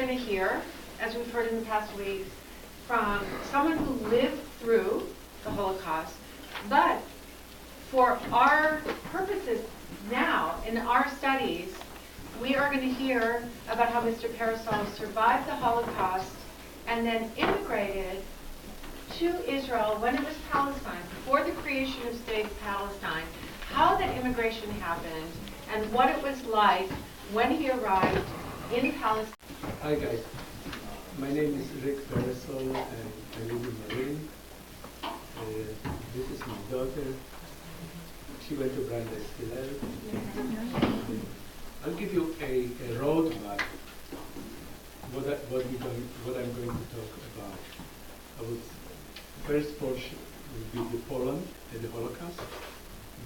going to hear, as we've heard in the past weeks, from someone who lived through the Holocaust, but for our purposes now, in our studies, we are going to hear about how Mr. Parasol survived the Holocaust and then immigrated to Israel when it was Palestine, before the creation of State of Palestine, how that immigration happened, and what it was like when he arrived in Palestine. Hi guys, my name is Parasol and I live in Marine. This is my daughter. She went to Brandeis Hillel. I'll give you a roadmap what I'm going to talk about. First portion will be the Poland and the Holocaust.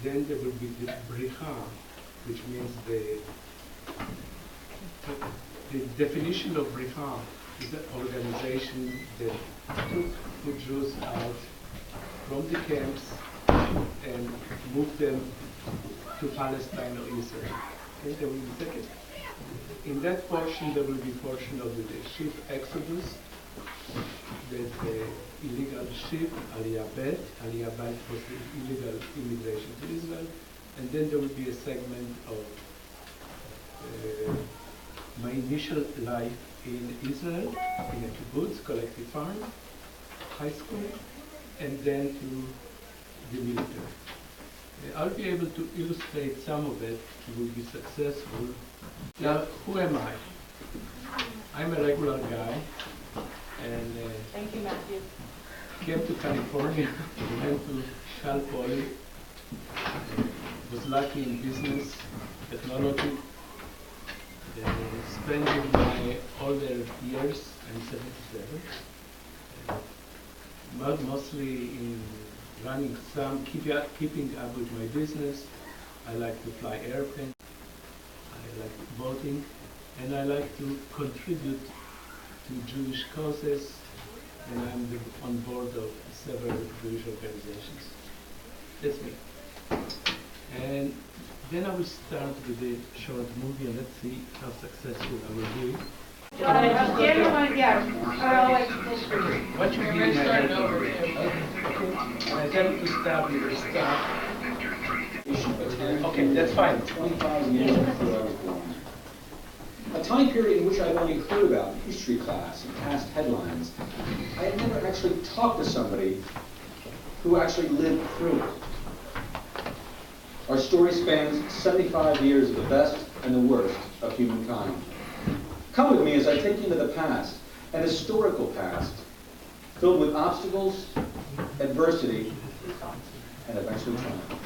Then there will be the Bricha, which means the definition of Bricha is an organization that took the Jews out from the camps and moved them to Palestine or Israel. And there will be second. In that portion, there will be portion of the ship Exodus, the illegal ship, Aliyah Bet was the illegal immigration to Israel, and then there will be a segment of my initial life in Israel, in a kibbutz, collective farm, high school, and then to the military. I'll be able to illustrate some of it, will be successful. Now, who am I? I'm a regular guy, and Thank you, Matthew. came to California, went to Cal Poly, was lucky in business, technology, spending my older years, I'm 77, mostly in running keeping up with my business. I like to fly airplanes, I like voting, and I like to contribute to Jewish causes, and I'm on board of several Jewish organizations. That's me. And then I will start with a short movie, and let's see how successful I will be. What you do is I tell you to start with the start. Okay, that's fine. 20,000 years before I was born. A time period in which I'd only heard about in history class and past headlines. I had never actually talked to somebody who actually lived through it. Our story spans 75 years of the best and the worst of humankind. Come with me as I take you into the past, an historical past, filled with obstacles, adversity, and eventually triumph.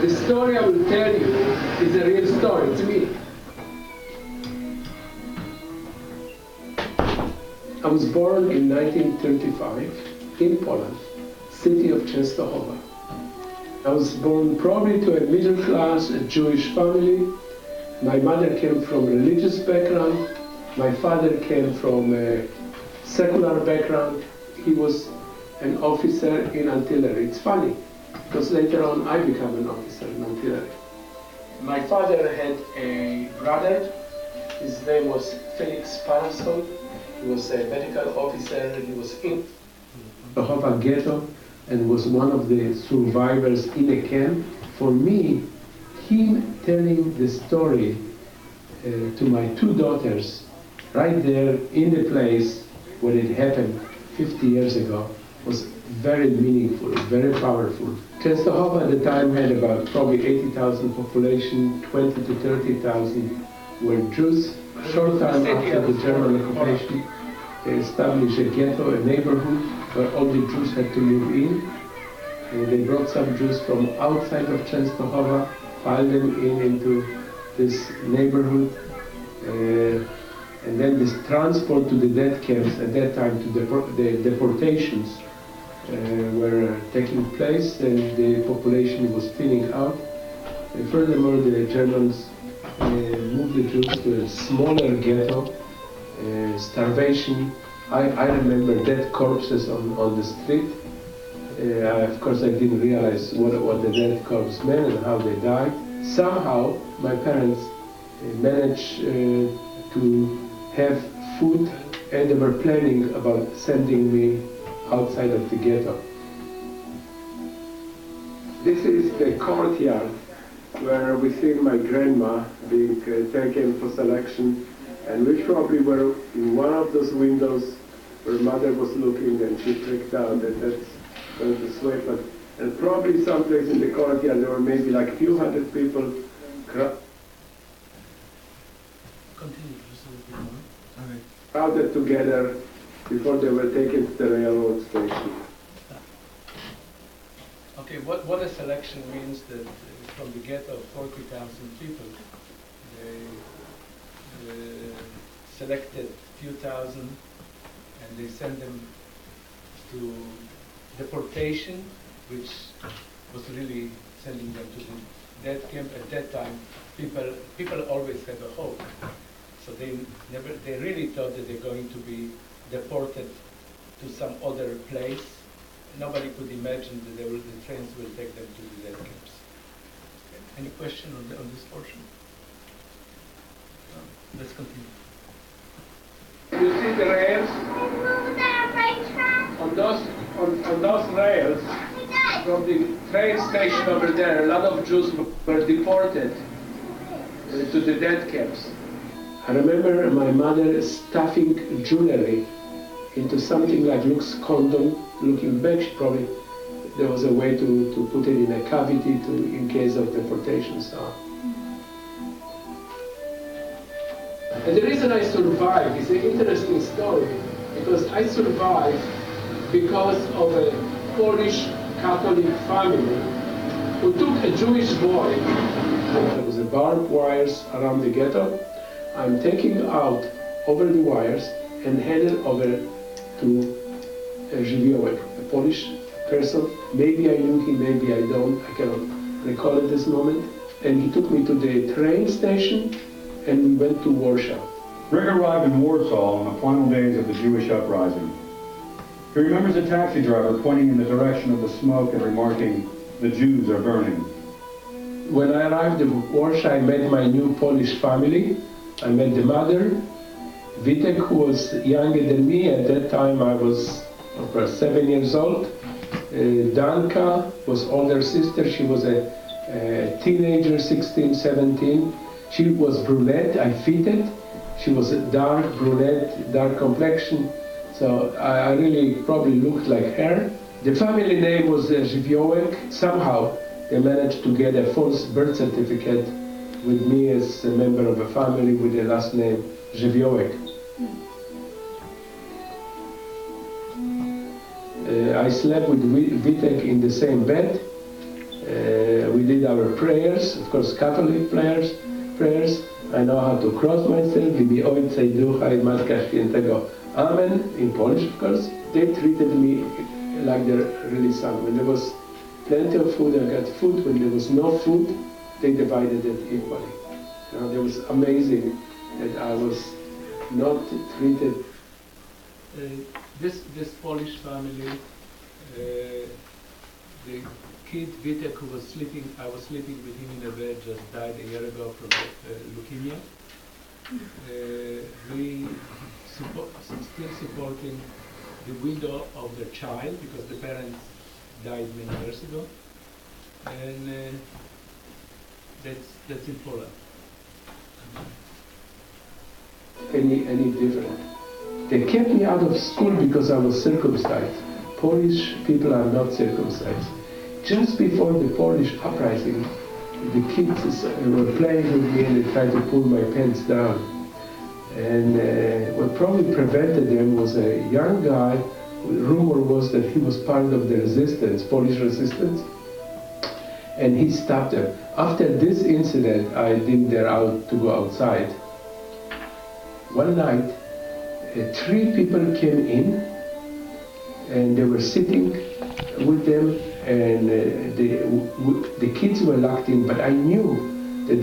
The story I will tell you is a real story. It's me. I was born in 1935 in Poland, city of Częstochowa. I was born probably to a middle-class Jewish family. My mother came from a religious background. My father came from a secular background. He was an officer in artillery. It's funny, because later on I became an officer in artillery. My father had a brother. His name was Felix Parasol. He was a medical officer. He was in Częstochowa ghetto and was one of the survivors in a camp. For me, him telling the story to my two daughters right there in the place where it happened 50 years ago was very meaningful, very powerful. Częstochowa at the time had about probably 80,000 population, 20 to 30,000 were Jews. Short time after the German occupation, they established a ghetto, a neighborhood where all the Jews had to move in. And they brought some Jews from outside of Częstochowa, filed them into this neighborhood, and then this transport to the death camps at that time, to the deportations were taking place, and the population was thinning out. And furthermore, the Germans moved the Jews to a smaller ghetto, starvation. I remember dead corpses on the street. Of course, I didn't realize what the dead corpse meant and how they died. Somehow, my parents managed to have food, and they were planning about sending me outside of the ghetto. This is the courtyard where we see my grandma being taken for selection, and we probably were in one of those windows where mother was looking, and she freaked out that that's going to sweep us. And probably someplace in the courtyard there were maybe like a few hundred people Continue just a little bit more. Okay. crowded together before they were taken to the railroad station. Okay, what a selection means that from the ghetto of 40,000 people, they selected few thousand and they sent them to deportation, which was really sending them to the death camp. At that time, people always have a hope. So they really thought that they're going to be deported to some other place. Nobody could imagine that the trains will take them to the death camps. Okay. Any question on this portion? No. Let's continue. You see the rails? On those rails, from the train station over there, a lot of Jews were deported to the death camps. I remember my mother stuffing jewelry into something like looks condom. Looking back, probably there was a way to put it in a cavity in case of deportation. So. And the reason I survived is an interesting story, because I survived because of a Polish Catholic family who took a Jewish boy. There was a barbed wires around the ghetto. I'm taking out over the wires and handed over to Żywiołek, a Polish person. Maybe I knew him, maybe I don't. I cannot recall at this moment. And he took me to the train station, and we went to Warsaw. Rick arrived in Warsaw on the final days of the Jewish uprising. He remembers a taxi driver pointing in the direction of the smoke and remarking, "The Jews are burning." When I arrived in Warsaw, I met my new Polish family. I met the mother, Witek, who was younger than me. At that time I was 7 years old. Danka was older sister. She was a teenager, 16, 17. She was brunette, I fitted. She was a dark brunette, dark complexion. So I really probably looked like her. The family name was Żywiołek. Somehow they managed to get a false birth certificate with me as a member of a family with the last name Żywiołek. I slept with Witek in the same bed. We did our prayers, of course Catholic prayers. I know how to cross myself, w imię Ojca i Ducha i Matka Świętego. Amen, in Polish of course. They treated me like their really son. When there was plenty of food, I got food. When there was no food, they divided it equally. You know, it was amazing that I was not treated. This Polish family, the kid Witek, who was sleeping, I was sleeping with him in a bed, just died a year ago from leukemia. We still supporting the widow of their child because the parents died many years ago, and that's in Poland. Any different? They kept me out of school because I was circumcised. Polish people are not circumcised. Just before the Polish uprising, the kids were playing with me and they tried to pull my pants down. And what probably prevented them was a young guy. The rumor was that he was part of the resistance, Polish resistance, and he stopped them. After this incident, I didn't dare to go outside. One night, 3 people came in, and they were sitting with them, and the kids were locked in, but I knew that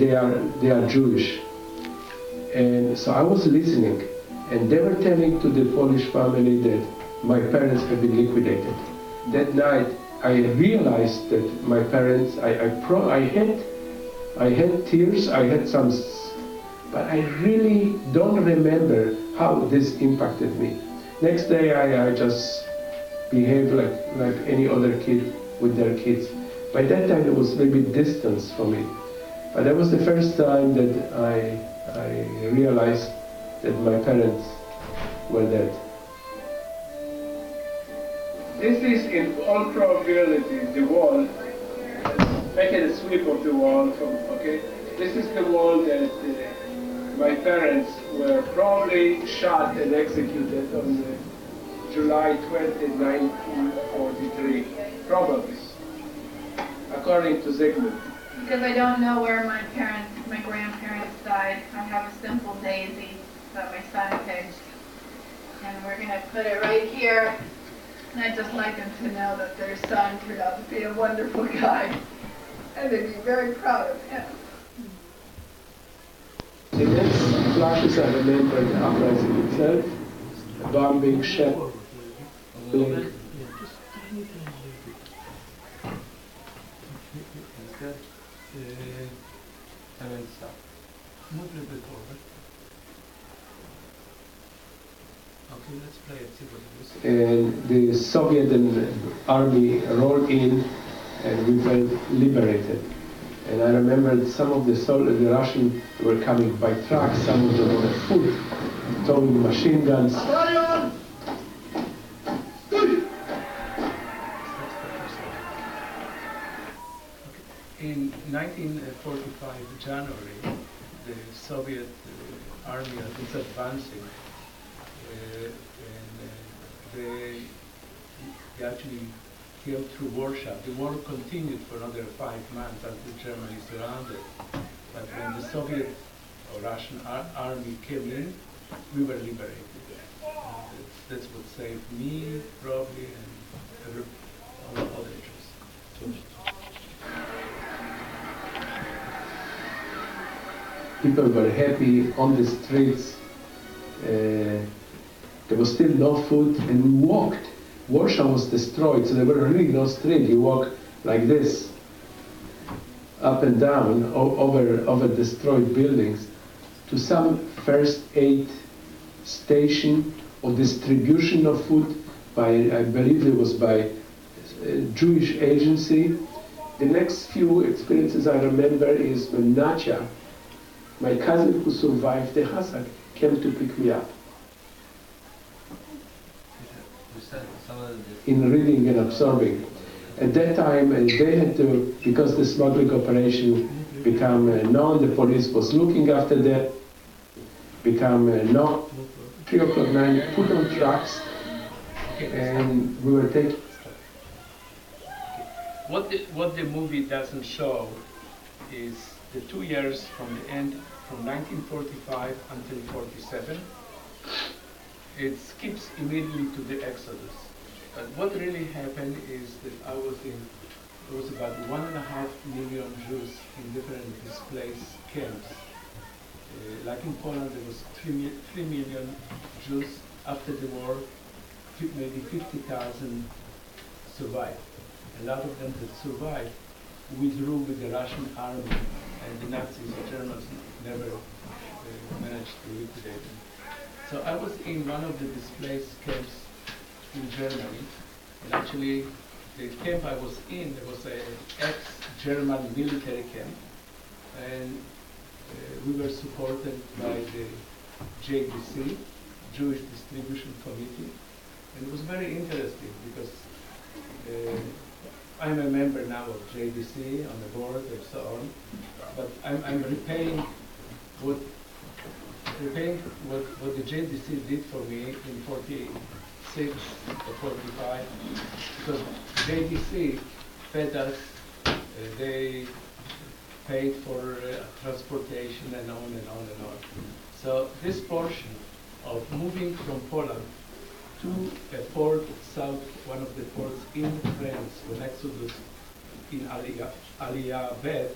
they are Jewish. And so I was listening, and they were telling to the Polish family that my parents had been liquidated. That night, I realized that my parents, I had tears, I had some but I really don't remember how this impacted me. Next day I just behaved like any other kid with their kids. By that time it was maybe distance from it. But that was the first time that I realized that my parents were dead. This is in all probability the wall. Making a sweep of the wall from, okay? This is the wall that my parents were probably shot and executed on July 20, 1943, probably, according to Zygmunt. Because I don't know where my grandparents died. I have a simple daisy that my son picked. And we're going to put it right here. And I'd just like them to know that their son turned out to be a wonderful guy. And they'd be very proud of him. The next flashes I remember the uprising itself, a bombing, shelling. Okay, let's play it, see what it is. And the Soviet army rolled in and we felt liberated. And I remember some of the Russians were coming by trucks, some of them on foot, towing machine guns. In 1945, January, the Soviet army was advancing, and they actually came through Warsaw. The war continued for another 5 months until Germany surrounded. But when the Soviet or Russian army came in, we were liberated. That's what saved me, probably, and all other Jews. People were happy on the streets. There was still no food, and we walked. Warsaw was destroyed, so there were really no street. You walk like this, up and down, over destroyed buildings, to some first aid station or distribution of food by, I believe it was by a Jewish agency. The next few experiences I remember is when Nadia, my cousin who survived the Hassan, came to pick me up. In reading and absorbing. At that time, they had to, because the smuggling operation became known, the police was looking after that, become known, 3 o'clock night, put on trucks, and we were taking. What the movie doesn't show is the 2 years from the end, from 1945 until 47. It skips immediately to the Exodus. But what really happened is that there was about 1.5 million Jews in different displaced camps. Like in Poland, there was 3 million Jews. After the war, maybe 50,000 survived. A lot of them that survived withdrew with the Russian army, and the Nazis, the Germans, never managed to liquidate them. So I was in one of the displaced camps in Germany, and actually the camp I was in, there was an ex-German military camp, and we were supported by the JDC, Jewish Distribution Committee, and it was very interesting because I'm a member now of JDC on the board and so on, but I'm repaying what the JDC did for me in 46 or 45, because JDC fed us, they paid for transportation and on and on and on. So this portion of moving from Poland to a port south, one of the ports in France, when Exodus in Aliyah Bet,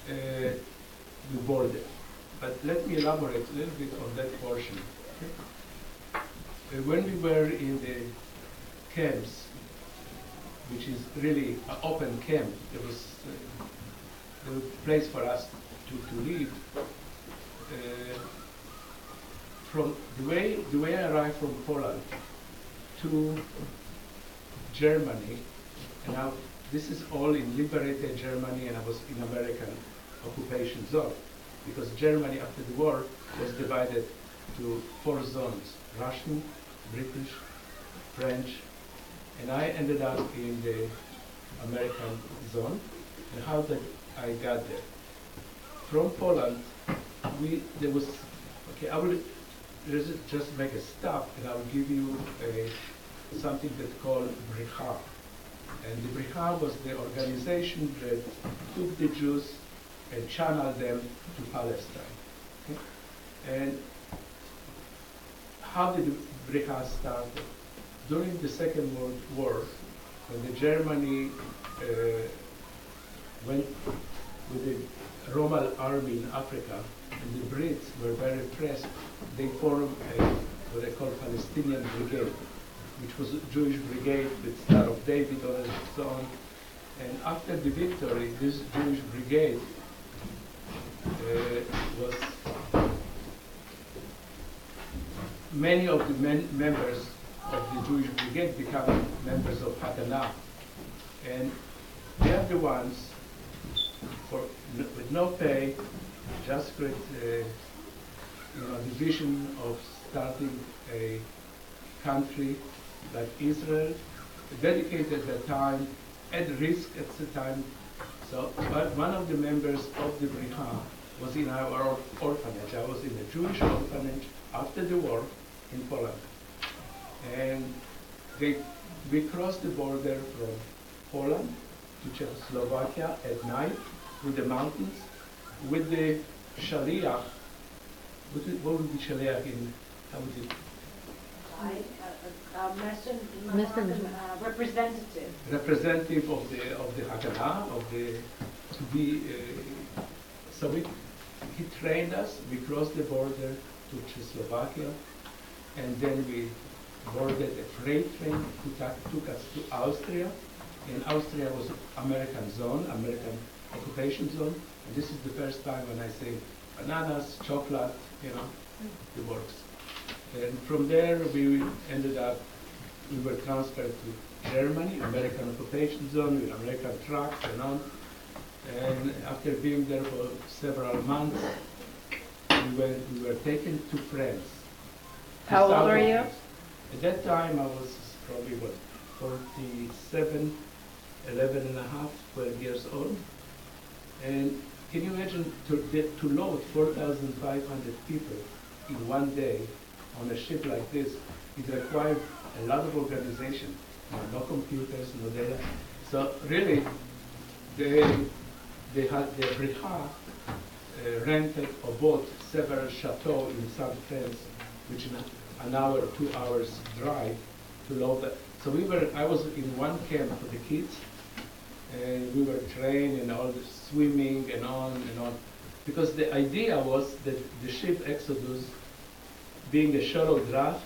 we boarded. But let me elaborate a little bit on that portion. When we were in the camps, which is really an open camp, there was a place for us to live. From the way I arrived from Poland to Germany, and now this is all in liberated Germany, and I was in American occupation zone, because Germany after the war was divided to 4 zones: Russian, British, French, and I ended up in the American zone. And how did I got there? From Poland, there was, okay, I will just make a stop, and I will give you something that's called WWII. And the WWII was the organization that took the Jews and channeled them to Palestine. Okay? And how did the WWII start? During the Second World War, when the Germany went with the Roman army in Africa, and the Brits were very pressed, they formed what they call Palestinian Brigade, which was a Jewish brigade with Star of David on it and so on. And after the victory, this Jewish brigade was, many of the members of the Jewish brigade become members of Haganah. And they are the ones, with no pay, just with the vision of starting a country like Israel, dedicated at the time, at risk at the time. So one of the members of the WWII was in our orphanage. I was in a Jewish orphanage after the war in Poland. And we crossed the border from Poland to Czechoslovakia at night through the mountains with the shaliach. What would be shaliach in, how would it? Representative. Representative of the Haganah, so he trained us. We crossed the border to Czechoslovakia, and then we boarded a freight train who took us to Austria. And Austria was American zone, American occupation zone. And this is the first time when I say bananas, chocolate, the works. And from there we ended up, we were transferred to Germany, American occupation zone with American trucks and on. And after being there for several months, we were taken to France. How old were you? At that time I was probably 47, 11 and a half, 12 years old. And can you imagine to load 4,500 people in one day on a ship like this? It required a lot of organization. No computers, no data. So really, they had the WWII rented or bought several chateaux in South France, which in an hour, 2 hours drive to load that. So I was in one camp for the kids, and we were trained in all the swimming and on, because the idea was that the ship Exodus, being a shallow draft,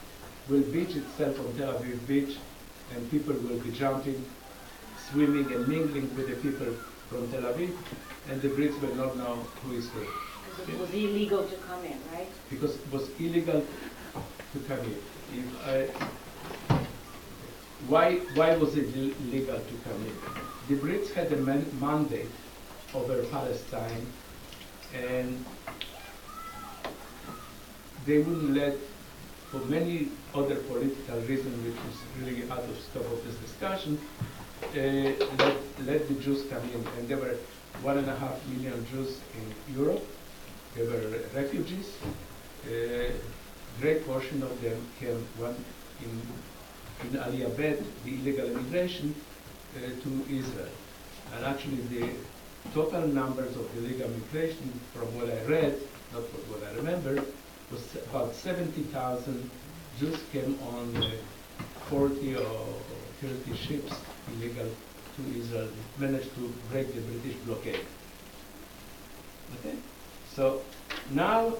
will beach itself on Tel Aviv beach, and people will be jumping, swimming and mingling with the people from Tel Aviv, and the Brits will not know who is who. Because it was illegal to come in, right? Because it was illegal to come in. Why was it illegal to come in? The Brits had a mandate over Palestine, and they wouldn't let, for many other political reasons, which is really out of scope of this discussion, let the Jews come in. And there were 1.5 million Jews in Europe. They were refugees. A great portion of them came in Aliyah Bet, the illegal immigration, to Israel. And actually the total numbers of illegal immigration, from what I read, not what I remember, was about 70,000 Jews came on 40 or 30 ships illegal to Israel, managed to break the British blockade. Okay? So now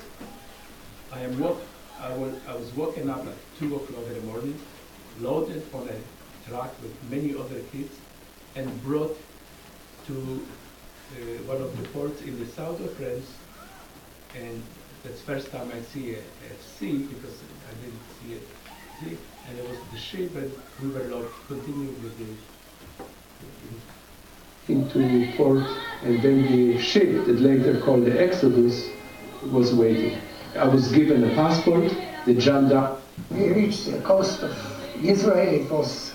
I was woken up at 2 o'clock in the morning, loaded on a truck with many other kids, and brought to one of the ports in the south of France, and that's the first time I see a sea, because I didn't see a sea, and it was the ship, and we were allowed to continue with the into port, and then the ship that later called the Exodus was waiting. I was given a passport, the Janda. We reached the coast of Israel. It was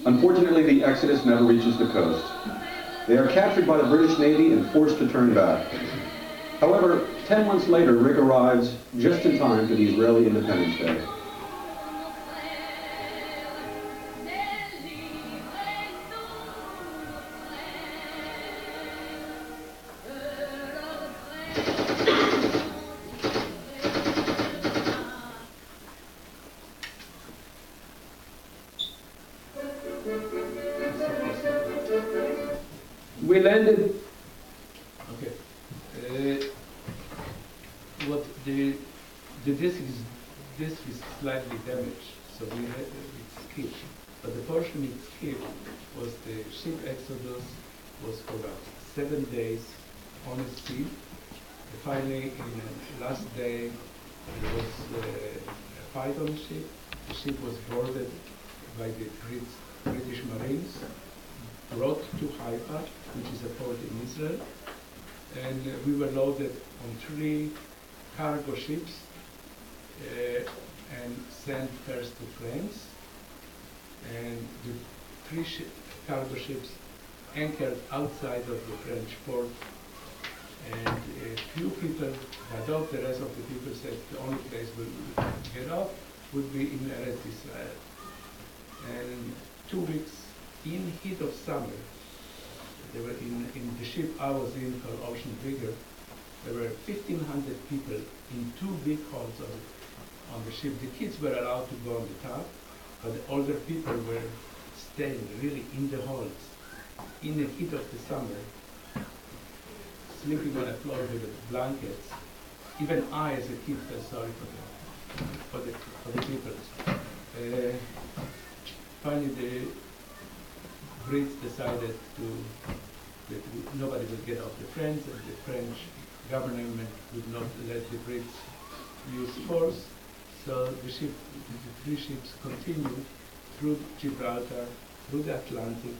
Unfortunately, the Exodus never reaches the coast. They are captured by the British Navy and forced to turn back. However, 10 months later, Rick arrives just in time for the Israeli Independence Day. We landed. Okay. What the disc is slightly damaged, so we had it skipped. But the portion it skipped was the ship Exodus was for about 7 days on the sea. Finally, in the last day, there was a fight on the ship. The ship was boarded by the British Marines, brought to Haifa, which is a port in Israel, and we were loaded on 3 cargo ships and sent first to France. And the 3 cargo ships anchored outside of the French port, and a few people got off. The rest of the people said the only place we'll get off would be in Eretz Israel. And 2 weeks in heat of summer, they were in the ship I was in called Ocean Vigor. There were 1,500 people in 2 big halls on the ship. The kids were allowed to go on the top, but the older people were staying really in the halls in the heat of the summer, sleeping on the floor with the blankets. Even I, as a kid, felt sorry for the people. Finally, the Brits decided that nobody would get off the French, and the French government would not let the Brits use force. So the 3 ships continued through Gibraltar, through the Atlantic,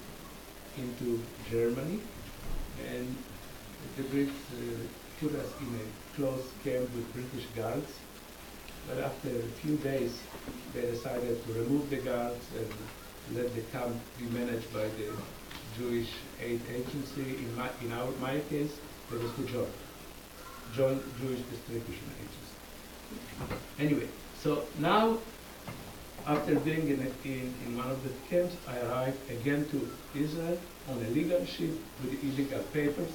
into Germany, and the Brits put us in a close camp with British guards. But after a few days, they decided to remove the guards and let the camp be managed by the Jewish Aid Agency. In my case, it was the Joint Jewish Distribution Agency. Anyway, so now, after being in one of the camps, I arrived again to Israel on a legal ship with illegal papers.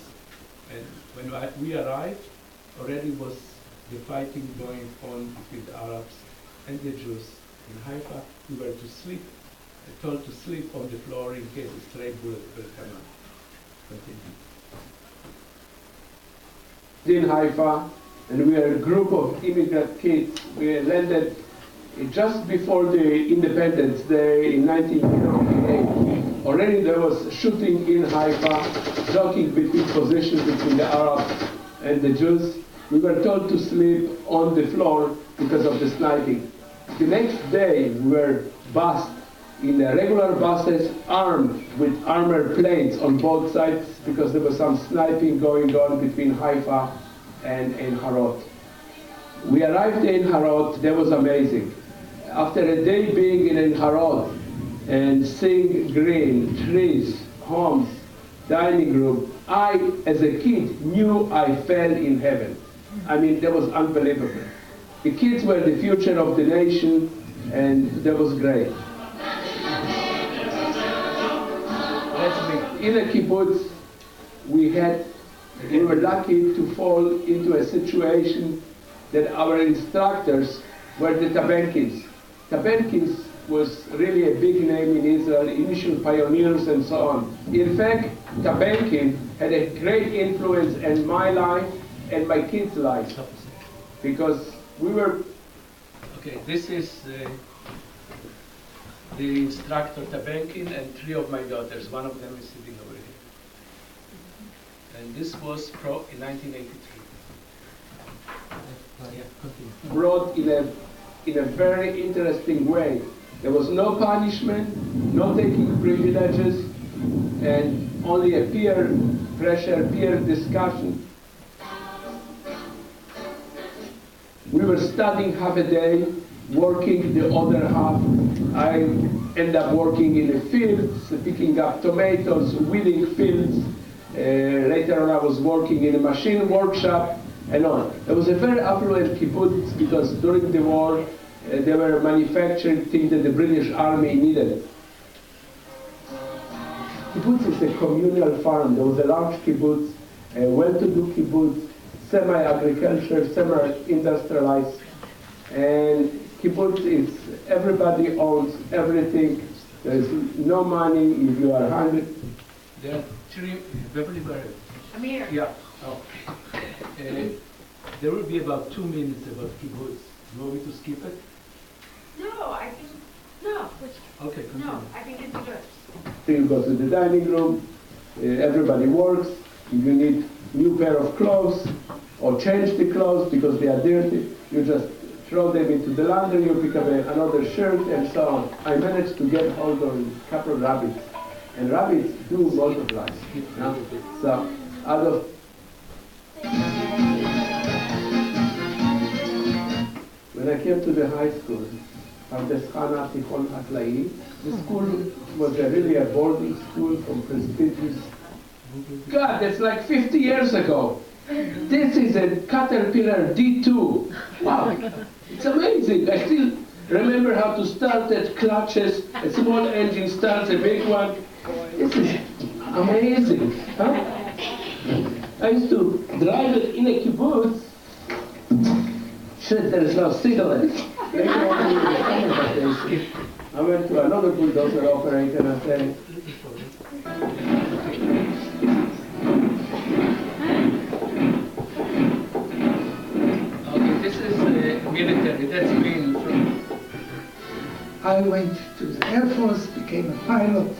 And when we arrived, already was the fighting going on between the Arabs and the Jews in Haifa. We were told to sleep on the floor in case a stray bullet will come out. Continue. In Haifa, and we are a group of immigrant kids. We landed just before the Independence Day in 1948. Already there was shooting in Haifa, jockeying between positions between the Arabs and the Jews. We were told to sleep on the floor because of the sniping. The next day we were bused in regular buses armed with armored plates on both sides because there was some sniping going on between Haifa and Harod. We arrived in Harod. That was amazing. After a day being in Harod and seeing green, trees, homes, dining room, I, as a kid, knew I fell in heaven. I mean, that was unbelievable. The kids were the future of the nation, and that was great. In a kibbutz, we were lucky to fall into a situation that our instructors were the Tabenkins. Tabenkins was really a big name in Israel, initial pioneers and so on. In fact, Tabenkin had a great influence in my life and my kids' lives, because we were... Okay, this is the instructor Tabenkin, and 3 of my daughters. One of them is sitting over here. And this was in 1983. Brought in a very interesting way. There was no punishment, no taking privileges, and only a peer pressure, peer discussion. We were studying half a day, working the other half. I ended up working in the fields, picking up tomatoes, weeding fields. Later on I was working in a machine workshop and on. It was a very affluent kibbutz because during the war they were manufacturing things that the British Army needed. Kibbutz is a communal farm. There was a large kibbutz, a well-to-do kibbutz, semi-agriculture, semi-industrialized. And kibbutz is everybody owns everything. There's no money if you are hungry. There are 3, Beverly Barrett. Amir. Yeah. Oh. There will be about 2 minutes about kibbutz. You want me to skip it? No, I think, no. Okay, continue. No, I think it's good. You go to the dining room, everybody works. If you need new pair of clothes or change the clothes because they are dirty, you just throw them into the laundry, you pick up another shirt and so on. I managed to get hold of a couple of rabbits. And rabbits do multiply. So out of when I came to the high school, the school was really a boarding school from prestigious. God, that's like 50 years ago. This is a Caterpillar D2. Wow, it's amazing. I still remember how to start at clutches. A small engine starts, a big one. This is amazing. Huh? I used to drive it in a kibbutz. Shit, there is no signal. I went to another bulldozer operator and I said, okay, this is military. That's been from. I went to the Air Force, became a pilot,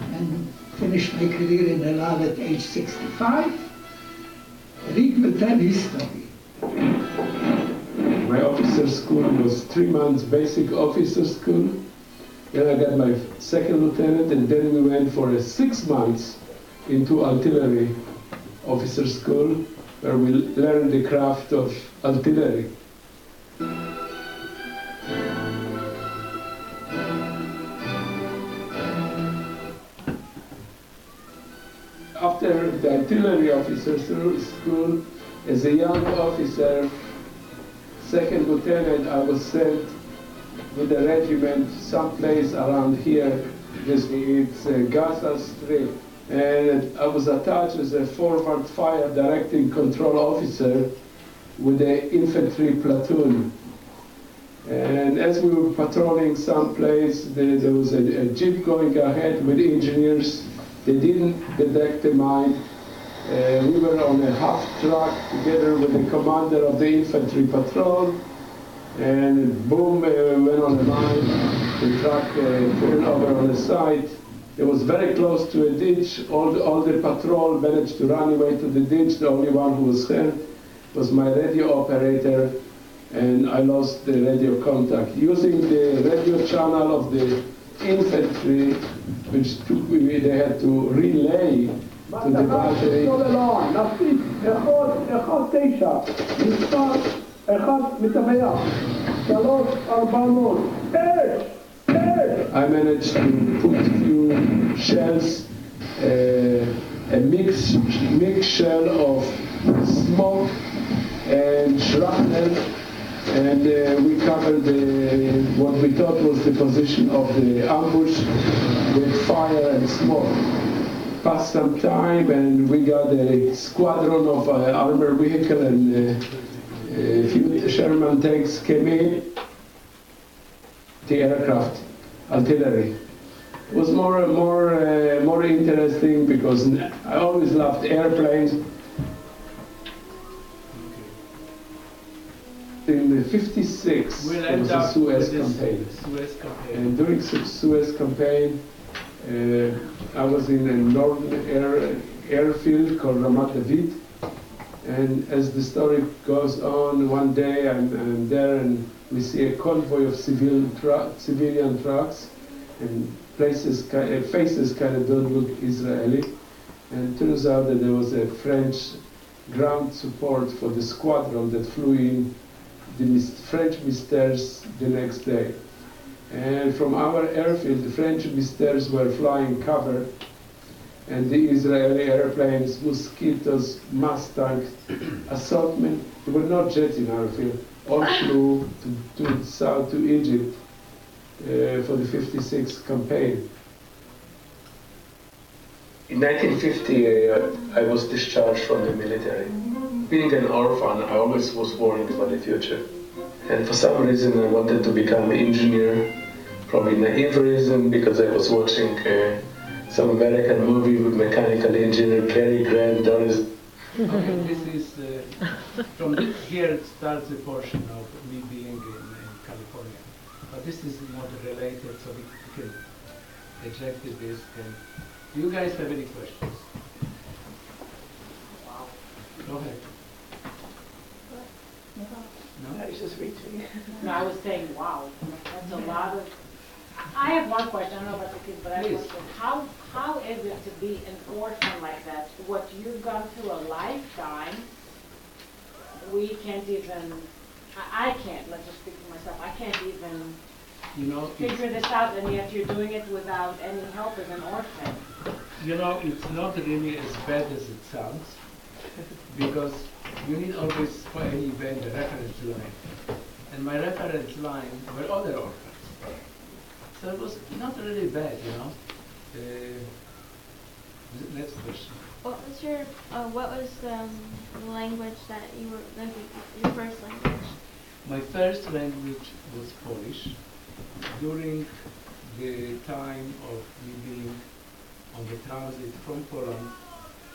and finished my career in El Al at age 65. Rick will tell his story. my officer school was 3 months basic officer school. Then I got my second lieutenant, and then we went for 6 months into artillery officer school, where we learned the craft of artillery. After the artillery officer school, as a young officer, second lieutenant, I was sent with a regiment someplace around here. It's Gaza Strip. And I was attached as a forward fire directing control officer with the infantry platoon. And as we were patrolling someplace, there was a jeep going ahead with engineers. They didn't detect the mine. We were on a half truck together with the commander of the infantry patrol, and boom, went on the mine. The truck turned over on the side. It was very close to a ditch. All the patrol managed to run away to the ditch. The only one who was hurt was my radio operator, and I lost the radio contact. Using the radio channel of the infantry, which they had to relay to the battery. I managed to put a few shells, a mixed shell of smoke and shrapnel, and we covered what we thought was the position of the ambush with fire and smoke. Passed some time, and we got a squadron of armored vehicle, and a few Sherman tanks came in. The aircraft, artillery. It was more interesting because I always loved airplanes. In '56, We'll there end was a up Suez with this campaign. Suez campaign. And during the Suez campaign, I was in a northern airfield called Ramat David. And as the story goes on, one day I'm there and we see a convoy of civilian trucks and faces kind of don't look Israeli. And it turns out that there was a French ground support for the squadron that flew in the French Mystères the next day. And from our airfield, the French Mystères were flying cover, and the Israeli airplanes, Mosquitoes, Mustang, assaultmen, there were not jets in our field, all flew to south to Egypt for the '56 campaign. In 1950, I was discharged from the military. Being an orphan, I always was worried about the future. And for some reason, I wanted to become an engineer. Probably naive reason, because I was watching some American movie with mechanical engineer Cary Grant. Okay, this is, from here it starts the portion of me being in California. But this is not related, so we can eject this. And do you guys have any questions? Wow. Go ahead. No? I was just reaching. No, I was saying, wow, that's a lot of. I have one question. I don't know about the kids, but I have one question. How is it to be an orphan like that? What you've gone through a lifetime, we can't even. I can't. Let's just speak for myself. I can't even figure this out, and yet you're doing it without any help as an orphan. It's not really as bad as it sounds, because you need always, for any event, a reference line. And my reference line were other orphans. So it was not really bad, Next question. What was the language that you were, like, your first language? My first language was Polish. During the time of me being on the transit from Poland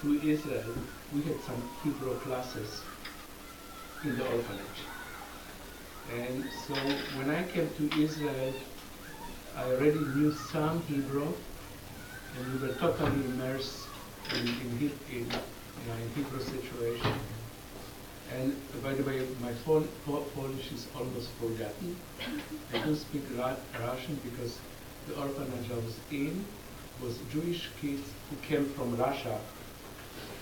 to Israel, we had some Hebrew classes in the orphanage. And so when I came to Israel, I already knew some Hebrew, and we were totally immersed in Hebrew situation. And by the way, my Polish is almost forgotten. I do speak Russian because the orphanage I was in was Jewish kids who came from Russia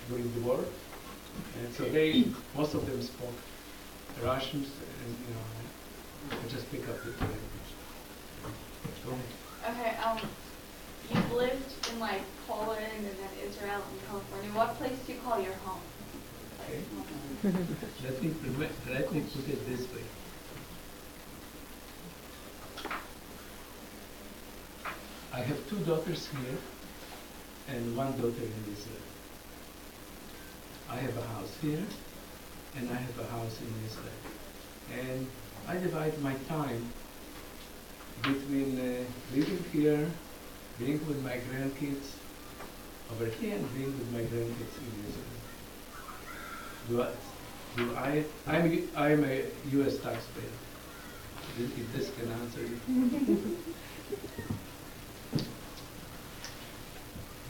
during the war. And so most of them spoke Russians, and I just pick up the language. Go ahead. Okay, you've lived in like Poland and then Israel and California. What place do you call your home? Okay. Let me put it this way. I have 2 daughters here and 1 daughter in Israel. I have a house here and I have a house in Israel. And I divide my time between living here, being with my grandkids over here, and being with my grandkids in Israel. I'm a U.S. taxpayer. If this can answer you.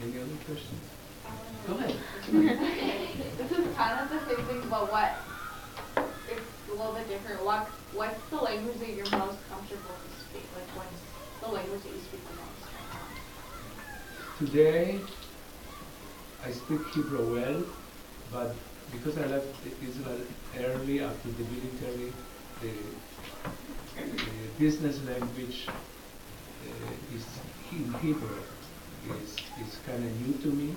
Any other questions? Go ahead. This is kind of the same thing, but it's a little bit different. What's the language that you're most comfortable to speak? Like, what's the language that you speak the most right now? Today, I speak Hebrew well, but because I left Israel early after the military, the business language is in Hebrew is kind of new to me,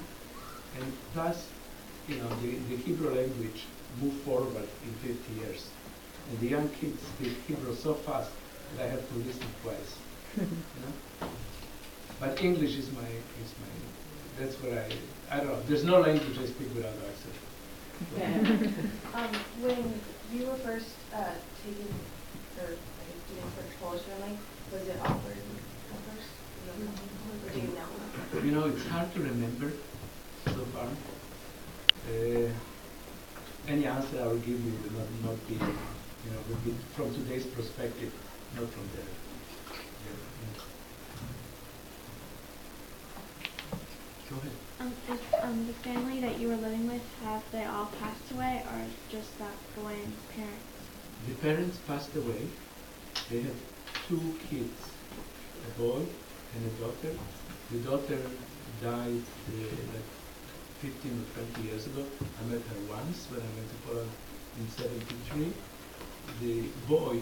and plus, the Hebrew language moved forward in 50 years, and the young kids speak Hebrew so fast that I have to listen twice. But English is my that's what I don't know. There's no language I speak without accent. When you were first taken, or doing first Polish learning, was it awkward at first? Or do you know? It's hard to remember so far. Any answer I will give you will not be would be from today's perspective, not from their Go ahead. Is the family that you were living with, have they all passed away, or just that boy and his parents? The parents passed away. They had 2 kids, a boy and a daughter. The daughter died like 15 or 20 years ago. I met her once when I went to Poland in '73. The boy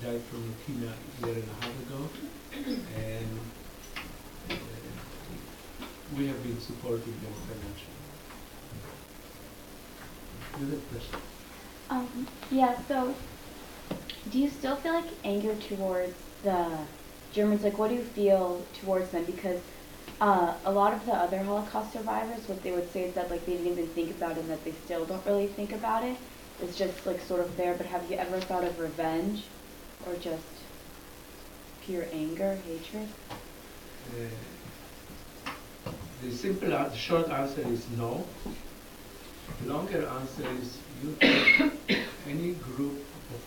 died from leukemia a year and a half ago, and we have been supporting them financially. You have a question? Yeah, so do you still feel like anger towards the Germans? Like, what do you feel towards them? Because a lot of the other Holocaust survivors, what they would say is that like they didn't even think about it, and that they still don't really think about it. It's just like sort of there, but have you ever thought of revenge or just pure anger, hatred? The short answer is no. The longer answer is you take any group of,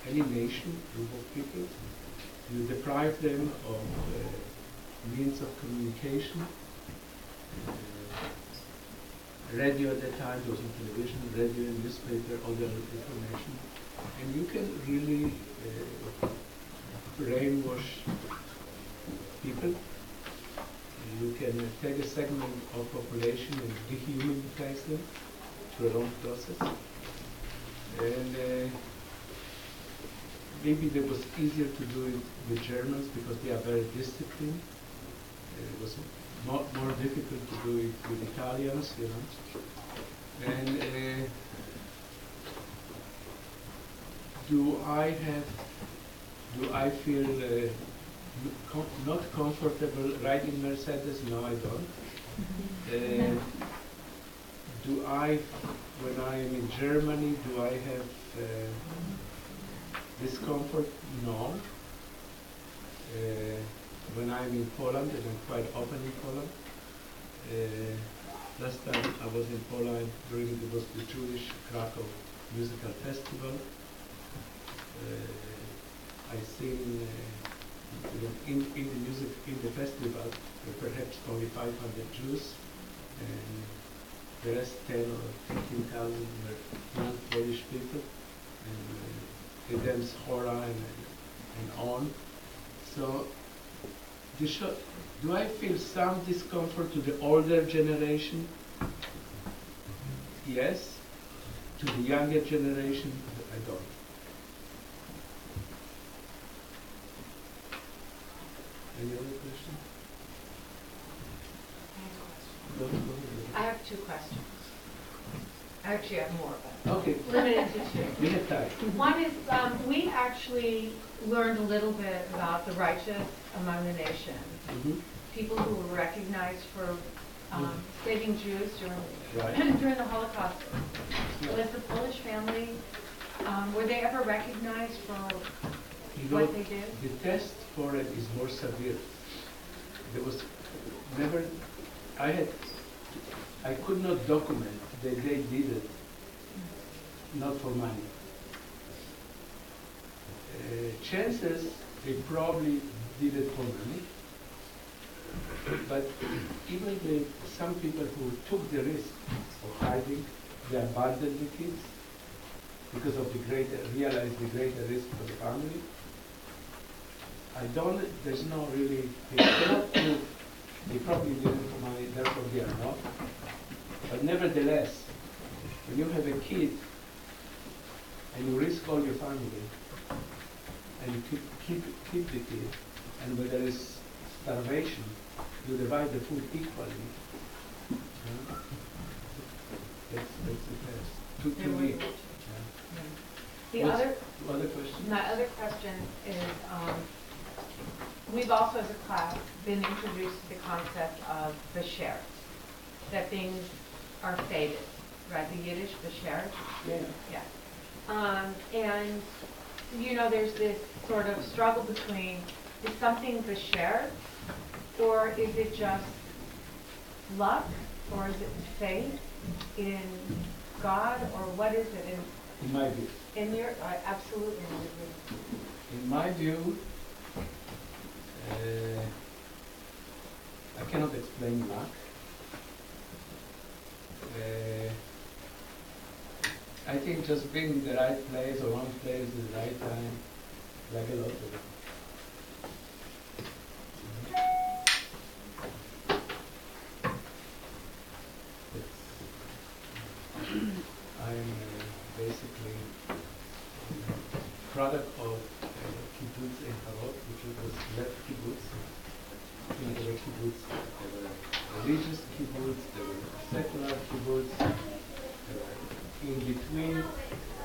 any nation, group of people, you deprive them of means of communication. Radio at that time, there was no television, radio and newspaper, other information. And you can really brainwash people. You can take a segment of population and dehumanize them through a long process. And maybe it was easier to do it with Germans because they are very disciplined. It was more difficult to do it with Italians, And do I feel not comfortable riding Mercedes? No, I don't. Do I, when I am in Germany, do I have discomfort? No. When I'm in Poland, and I'm quite often in Poland. Last time I was in Poland during the Jewish Krakow Musical Festival. I sing in the music in the festival, perhaps only 500 Jews, and the rest 10 or 15,000 were non-Polish people, and they dance hora and on. So, do I feel some discomfort to the older generation? Yes. To the younger generation, I don't. Any other question? I have 2 questions. I actually have more, but okay. Limited to 2. We have time. One is we actually learned a little bit about the righteous among the nations. People who were recognized for saving Jews during the Holocaust. Was the Polish family, were they ever recognized for what they did? The test for it is more severe. There was never, I could not document that they did it, not for money. Chances, they probably did it for money. But even with some people who took the risk of hiding, they abandoned the kids because of realized the greater risk for the family. There's no really, they cannot prove, they probably did it for money, therefore they are not. But nevertheless, when you have a kid and you risk all your family and you keep the kid, and when there is starvation, you divide the food equally. That's the test. To me. The other question? My other question is, we've also as a class been introduced to the concept of bashert, that things are fated, right? The Yiddish bashert. Yeah. And there's this sort of struggle between, is something bashert, or is it just luck, or is it faith in God, or what is it? And In my view. I absolutely agree. In my view, I cannot explain luck. I think just being in the right place or wrong place at the right time, like a lot of it. I'm basically product of kibbutz in Harod, which was left kibbutz. You know, there were kibbutz, there were religious kibbutz, there were secular kibbutz. In between,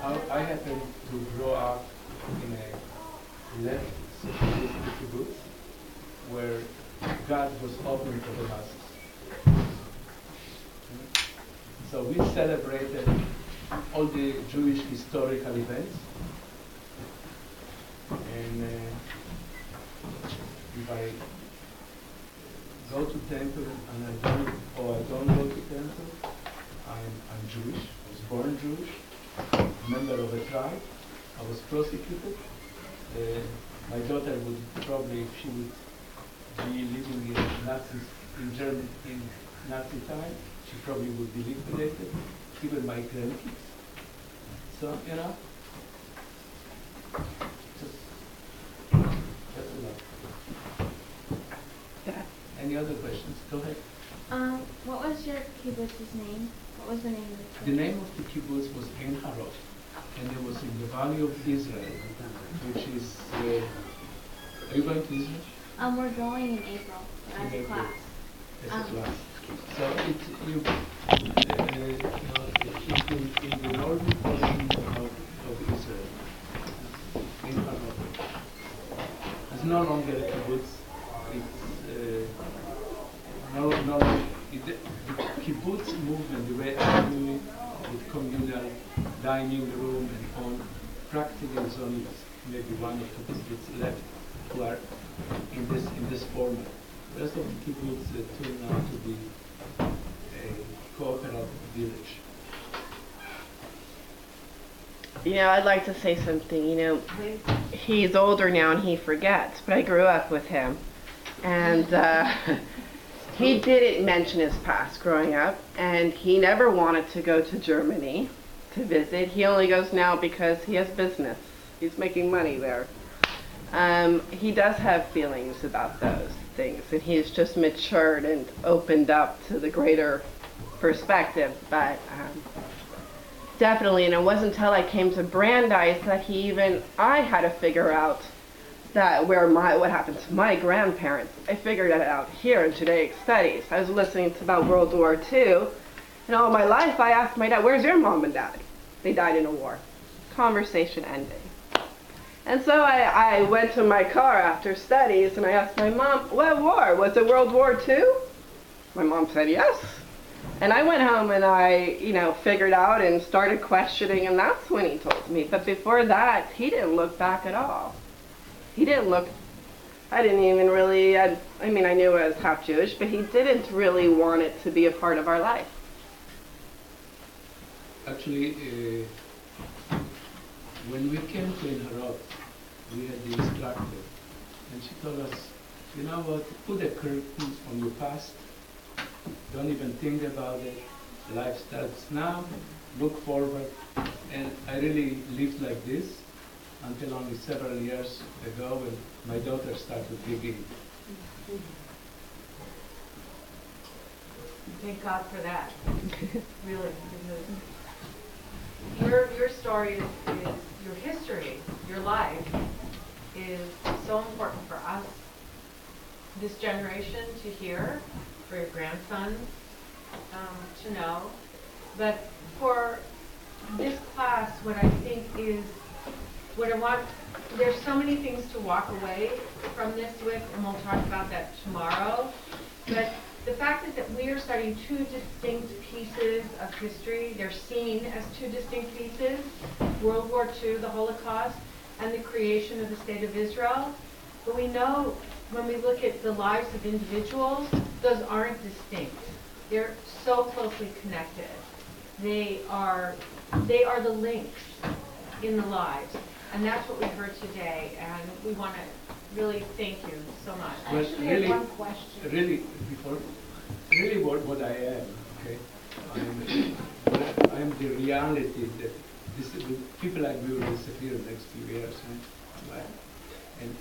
I happened to grow up in a left socialistic kibbutz where God was open for the masses. So we celebrated all the Jewish historical events. And if I go to temple and I don't go to temple, I'm Jewish. I was born Jewish, member of a tribe. I was prosecuted. My daughter would probably, if she would be living in Germany in Nazi time, she probably would be liquidated. Even my grandkids. So, you know, that's enough. Any other questions? Go ahead. What was your kibbutz's name? What was the name of the kibbutz? The name of the kibbutz was Ein Harod, and it was in the Valley of Israel, which is. Are you going to Israel? We're going in April as a class. As a class. So it's in the northern portion of Israel. Ein Harod. It's no longer a kibbutz. The kibbutz movement, the way I knew it, with communal dining room and on, practically is only maybe one or two kibbutz left who are in this format. The rest of the kibbutz turned out to be a cooperative village. You know, I'd like to say something. You know, he's older now and he forgets, but I grew up with him. And he didn't mention his past growing up, and he never wanted to go to Germany to visit. He only goes now because he has business. He's making money there. He does have feelings about those things, and he's just matured and opened up to the greater perspective. But definitely, and it wasn't until I came to Brandeis that I had to figure out that what happened to my grandparents. I figured it out here in Judaic Studies. I was listening to about World War II, and all my life I asked my dad, "Where's your mom and dad?" They died in a war. Conversation ending. And so I went to my car after studies and I asked my mom, "What war? Was it World War II?" My mom said yes. And I went home and I, figured out and started questioning, and that's when he told me. But before that, he didn't look back at all. He didn't look, I didn't even really, I knew I was half Jewish, but he didn't really want it to be a part of our life. Actually, when we came to Ein Harod, we had the instructor, and she told us, you know what, put a curtain on your past, don't even think about it, life starts now, look forward, and I really lived like this until only several years ago when my daughter started digging. Thank God for that. Really, because your story is your history, your life is so important for us, this generation to hear, for your grandsons to know. But for this class, what I think is, there's so many things to walk away from this with, and we'll talk about that tomorrow. But the fact is that we are studying two distinct pieces of history. They're seen as two distinct pieces, World War II, the Holocaust, and the creation of the State of Israel. But we know when we look at the lives of individuals, those aren't distinct. They're so closely connected. They are the links in the lives. And that's what we heard today, and we want to really thank you so much. But Actually, I have one question. Really what I am, okay? I'm the reality that people like me will disappear in the next few years, right? And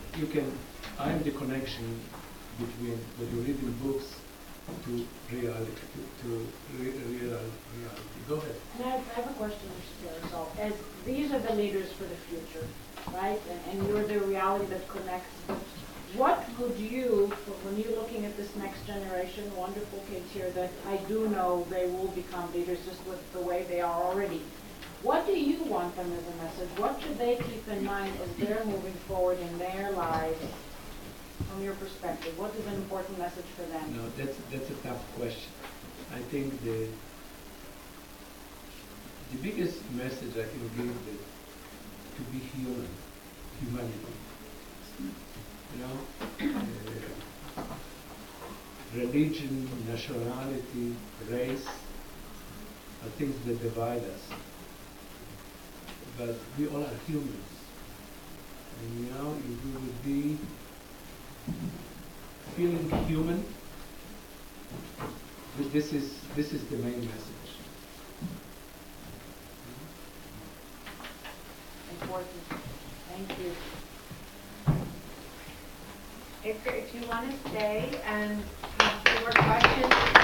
I'm the connection between what you read in books to reality, to real reality. Go ahead. And I have a question, Mr. Parasol. As these are the leaders for the future, right? And you're the reality that connects. What would you, when you're looking at this next generation, wonderful kids here that I do know they will become leaders just with the way they are already, what do you want them as a message? What should they keep in mind as they're moving forward in their lives? From your perspective, what is an important message for them? No, that's a tough question. I think the biggest message I can give is to be human, humanity. You know, religion, nationality, race are things that divide us. But we all are humans. And you know, if we would be feeling human, this is the main message. Important. Thank you. If you want to stay and have more questions,